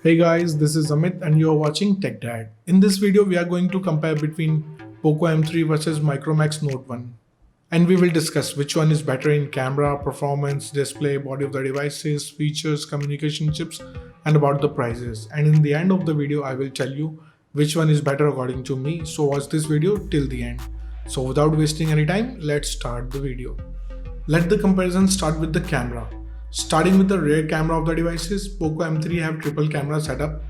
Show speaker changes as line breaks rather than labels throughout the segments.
Hey guys, this is Amit and you are watching Tech Dad. In this video, we are going to compare between Poco M3 versus Micromax Note 1. And we will discuss which one is better in camera, performance, display, body of the devices, features, communication chips, and about the prices. And in the end of the video, I will tell you which one is better according to me. So watch this video till the end. So without wasting any time, let's start the video. Let the comparison start with the camera. Starting with the rear camera of the devices, Poco M3 have triple camera setup,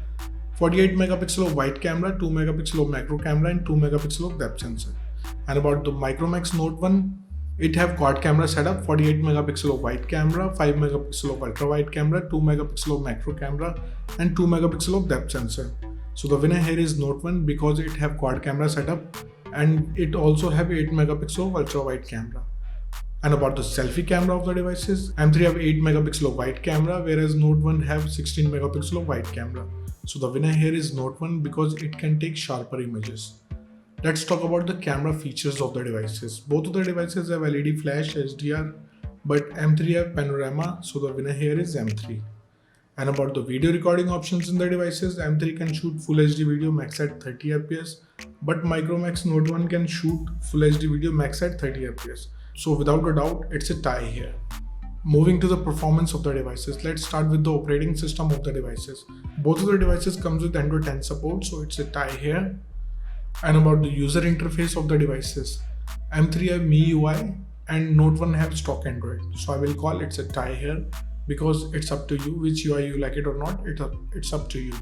48 megapixel of wide camera, 2 megapixel of macro camera and 2 megapixel of depth sensor. And about the Micromax Note 1, it have quad camera setup, 48 megapixel of wide camera, 5 megapixel of ultra wide camera, 2 megapixel of macro camera and 2 megapixel of depth sensor. So the winner here is Note 1 because it have quad camera setup and it also have 8 megapixel of ultra wide camera. And about the selfie camera of the devices, M3 have 8 megapixel of wide camera whereas Note 1 have 16 megapixel of wide camera. So the winner here is Note 1 because it can take sharper images. Let's talk about the camera features of the devices. Both of the devices have LED flash HDR but M3 have panorama, so the winner here is M3. And about the video recording options in the devices, M3 can shoot Full HD video max at 30 fps but Micromax Note 1 can shoot Full HD video max at 30 fps. So without a doubt, it's a tie here. Moving to the performance of the devices, let's start with the operating system of the devices. Both of the devices comes with Android 10 support, so it's a tie here. And about the user interface of the devices, M3 have MIUI and Note 1 have stock Android. So I will call it's a tie here because it's up to you which UI you like it or not, it's up to you.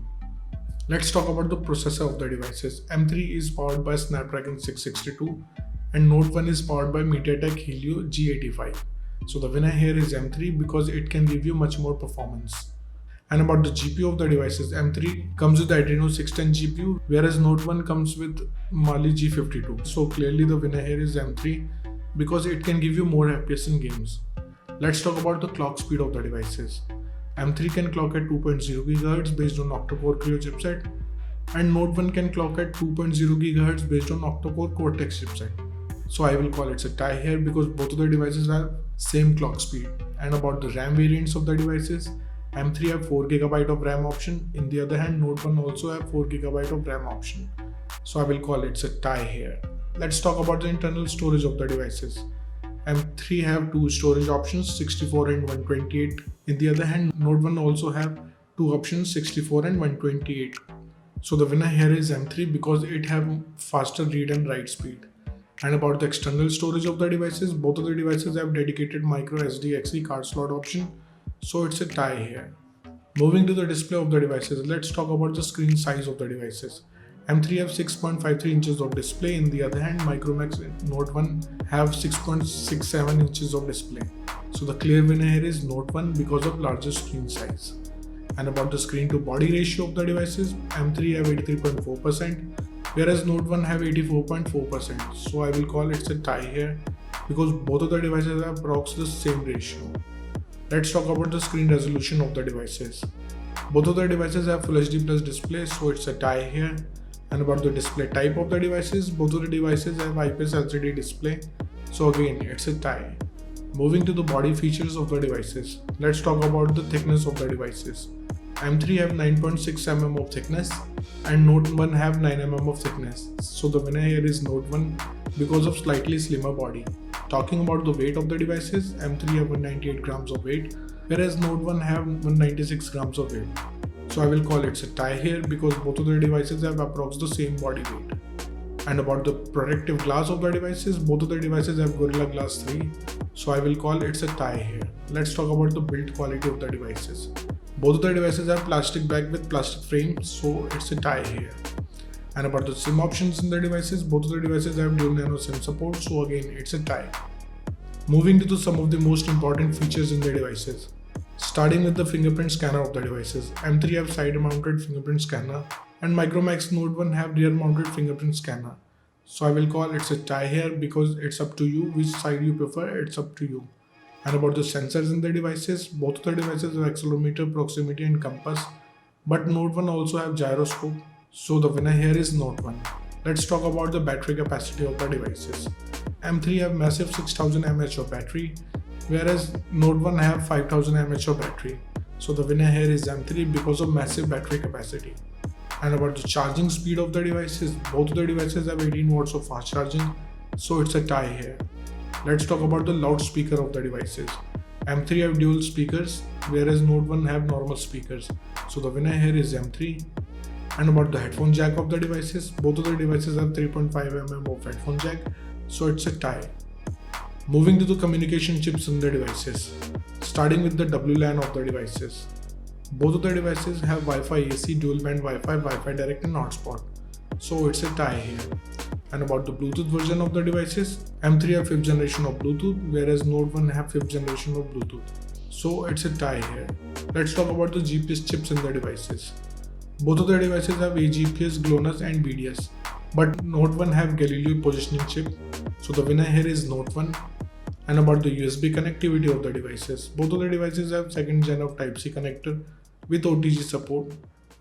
Let's talk about the processor of the devices. M3 is powered by Snapdragon 662 and Note 1 is powered by MediaTek Helio G85. So the winner here is M3 because it can give you much more performance. And about the GPU of the devices, M3 comes with the Adreno 610 GPU whereas Note 1 comes with Mali G52. So clearly the winner here is M3 because it can give you more FPS in games. Let's talk about the clock speed of the devices. M3 can clock at 2.0 GHz based on octa-core Creo chipset and Note 1 can clock at 2.0 GHz based on octa-core Cortex chipset. So I will call it a tie here because both of the devices have same clock speed. And about the RAM variants of the devices, M3 have 4GB of RAM option. In the other hand, Note 1 also have 4GB of RAM option. So I will call it a tie here. Let's talk about the internal storage of the devices. M3 have two storage options, 64 and 128. In the other hand, Note 1 also have two options, 64 and 128. So the winner here is M3 because it have faster read and write speed. And about the external storage of the devices, both of the devices have dedicated micro SD XE card slot option, so it's a tie here. Moving to the display of the devices, let's talk about the screen size of the devices. M3 have 6.53 inches of display, in the other hand Micromax Note 1 have 6.67 inches of display. So the clear winner here is Note 1 because of larger screen size. And about the screen to body ratio of the devices, M3 have 83.4%. whereas Note 1 have 84.4%. So I will call it a tie here because both of the devices have approximately the same ratio. Let's talk about the screen resolution of the devices. Both of the devices have Full HD Plus display, so it's a tie here. And about the display type of the devices, both of the devices have IPS LCD display, so again it's a tie. Moving to the body features of the devices, let's talk about the thickness of the devices. M3 have 9.6 mm of thickness and Note 1 have 9 mm of thickness. So the winner here is Note 1 because of slightly slimmer body. Talking about the weight of the devices, M3 have 198 grams of weight whereas Note 1 have 196 grams of weight. So I will call it a tie here because both of the devices have approximately the same body weight. And about the protective glass of the devices, both of the devices have Gorilla Glass 3. So I will call it a tie here. Let's talk about the build quality of the devices. Both of the devices have plastic back with plastic frame, so it's a tie here. And about the SIM options in the devices, both of the devices have dual nano SIM support, so again it's a tie. Moving to some of the most important features in the devices. Starting with the fingerprint scanner of the devices, M3 have side mounted fingerprint scanner and Micromax Note 1 have rear mounted fingerprint scanner. So I will call it a tie here because it's up to you which side you prefer, it's up to you. And about the sensors in the devices, both of the devices have accelerometer, proximity and compass, but Note 1 also have gyroscope, so the winner here is Note 1. Let's talk about the battery capacity of the devices. M3 have massive 6000 mAh of battery, whereas Note 1 have 5000 mAh of battery. So the winner here is M3 because of massive battery capacity. And about the charging speed of the devices, both of the devices have 18 watts of fast charging, so it's a tie here. Let's talk about the loudspeaker of the devices. M3 have dual speakers, whereas Note 1 have normal speakers. So the winner here is M3. And about the headphone jack of the devices, both of the devices have 3.5mm of headphone jack, so it's a tie. Moving to the communication chips in the devices, starting with the WLAN of the devices. Both of the devices have Wi-Fi AC, dual band Wi-Fi, Wi-Fi direct and hotspot, so it's a tie here. And about the Bluetooth version of the devices, M3 have 5th generation of Bluetooth, whereas Note 1 have 5th generation of Bluetooth, so it's a tie here. Let's talk about the GPS chips in the devices. Both of the devices have AGPS, GLONASS and BDS, but Note 1 have Galileo positioning chip, so the winner here is Note 1. And about the USB connectivity of the devices, both of the devices have 2nd gen of Type-C connector with OTG support,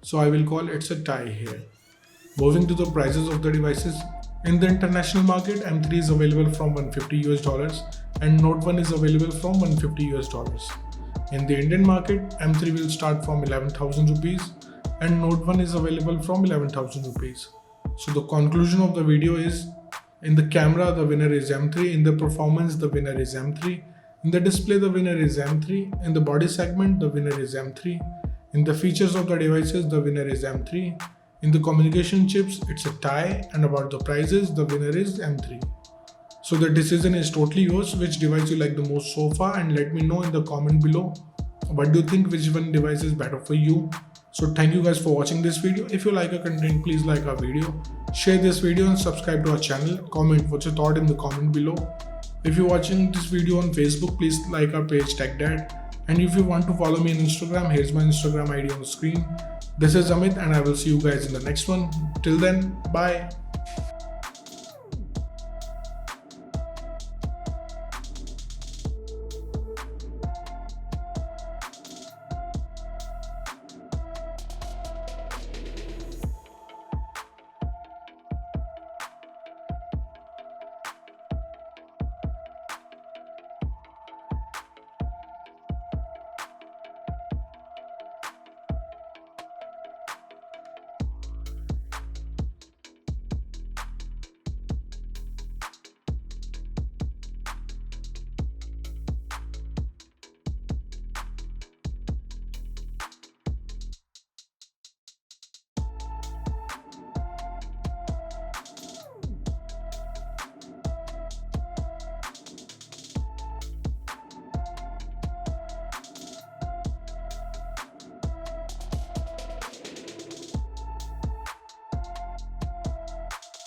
so I will call it's a tie here. Moving to the prices of the devices, in the international market, M3 is available from $150 and Note 1 is available from $150. In the Indian market, M3 will start from 11,000 rupees and Note 1 is available from 11,000 rupees. So the conclusion of the video is, in the camera, the winner is M3. In the performance, the winner is M3. In the display, the winner is M3. In the body segment, the winner is M3. In the features of the devices, the winner is M3. In the communication chips, it's a tie. And about the prices, the winner is M3. So the decision is totally yours, which device you like the most so far, and let me know in the comment below. What do you think, which one device is better for you? So thank you guys for watching this video. If you like our content, please like our video, share this video and subscribe to our channel. Comment what's your thought in the comment below. If you're watching this video on Facebook, please like our page TechDad. And if you want to follow me on Instagram, here's my Instagram ID on the screen. This is Amit and I will see you guys in the next one. Till then, bye.